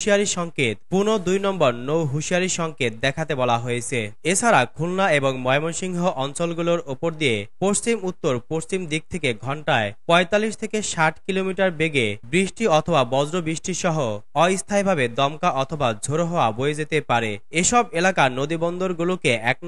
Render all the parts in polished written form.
হুঁশিয়ারি সংকেত পুনঃ ২ নম্বর নৌ হুঁশিয়ারি সংকেত দেখাতে বলা হয়েছে। এছাড়া খুলনা এবং ময়মনসিংহ অঞ্চলগুলোর ওপর দিয়ে পশ্চিম উত্তর পশ্চিম দিক থেকে ঘন্টায় ৪৫ থেকে ৬০ কিলোমিটার বেগে বৃষ্টি অথবা বজ্রবৃষ্টি সহ অস্থায়ীভাবে দমকা অথবা ঝোড়ো হাওয়া বয়ে যেতে পারে। এসব এলাকার নদীবন্দরগুলোকে ১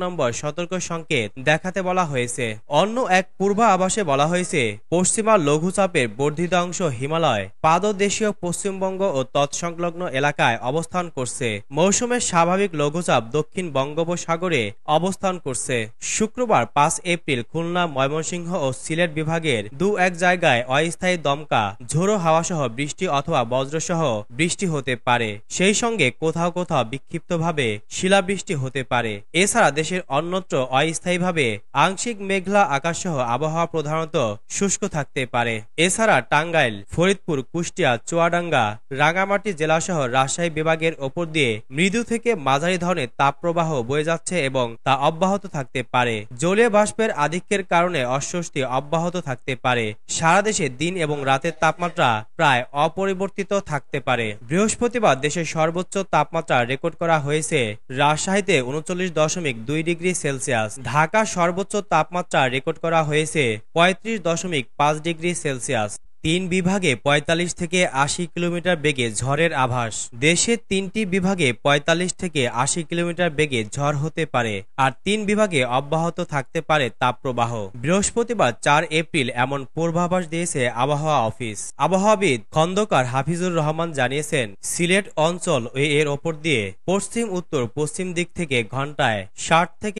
নম্বর সতর্ক সংকেত দেখাতে বলা হয়েছে। অন্য এক পূর্বাভাসে বলা হয়েছে, পশ্চিমা লঘুচাপের বর্ধিত অংশ হিমালয় পাদদেশীয় পশ্চিমবঙ্গ ও তৎসংলগ্ন এলাকায় অবস্থান করছে। মৌসুমের স্বাভাবিক লঘুচাপ দক্ষিণ বঙ্গোপসাগরে অবস্থান করছে। শুক্রবার ৫ এপ্রিল খুলনা, ময়মনসিংহ ও সিলেট বিভাগের দু-এক জায়গায় অস্থায়ী দমকা ঝোড়ো হাওয়াসহ বৃষ্টি অথবা বজ্রসহ বৃষ্টি হতে পারে। সেই সঙ্গে কোথাও কোথাও বিক্ষিপ্তভাবে শিলাবৃষ্টি হতে পারে। এছাড়া দেশের অন্যত্র অস্থায়ীভাবে আংশিক মেঘলা আকাশসহ আবহাওয়া প্রধানত শুষ্ক থাকতে পারে। এছাড়া টাঙ্গাইল, ফরিদপুর, কুষ্টিয়া, চুয়াডাঙ্গা, রাঙ্গামাটি জেলাসহ রাজশাহী বিভাগের ওপর দিয়ে মৃদু থেকে মাঝারি ধরনের তাপপ্রবাহ বয়ে যাচ্ছে এবং তা অব্যাহত থাকতে পারে। জলীয় বাষ্পের আধিক্যের কারণে অস্বস্তি অব্যাহত থাকতে পারে। সারা দেশে দিন এবং রাতের তাপমাত্রা প্রায় অপরিবর্তিত থাকতে পারে। বৃহস্পতিবার দেশের সর্বোচ্চ তাপমাত্রা রেকর্ড করা হয়েছে রাজশাহীতে ৩৯.২ ডিগ্রি সেলসিয়াস। ঢাকা সর্বোচ্চ তাপমাত্রা রেকর্ড করা হয়েছে ৩৫.৫ ডিগ্রি সেলসিয়াস। ৩ বিভাগে ৪৫ থেকে ৮০ কিলোমিটার বেগে ঝড়ের আভাস। দেশের ৩টি বিভাগে ৪৫ থেকে ৮০ কিলোমিটার বেগে ঝড় হতে পারে, আর ৩ বিভাগে অব্যাহত থাকতে পারে তাপপ্রবাহ। বৃহস্পতিবার ৪ এপ্রিল এমন পূর্বাভাস দিয়েছে আবহাওয়া অফিস। আবহাওয়াবিদ খন্দকার হাফিজুর রহমান জানিয়েছেন, সিলেট অঞ্চল ও এর ওপর দিয়ে পশ্চিম উত্তর পশ্চিম দিক থেকে ঘন্টায় ৬০ থেকে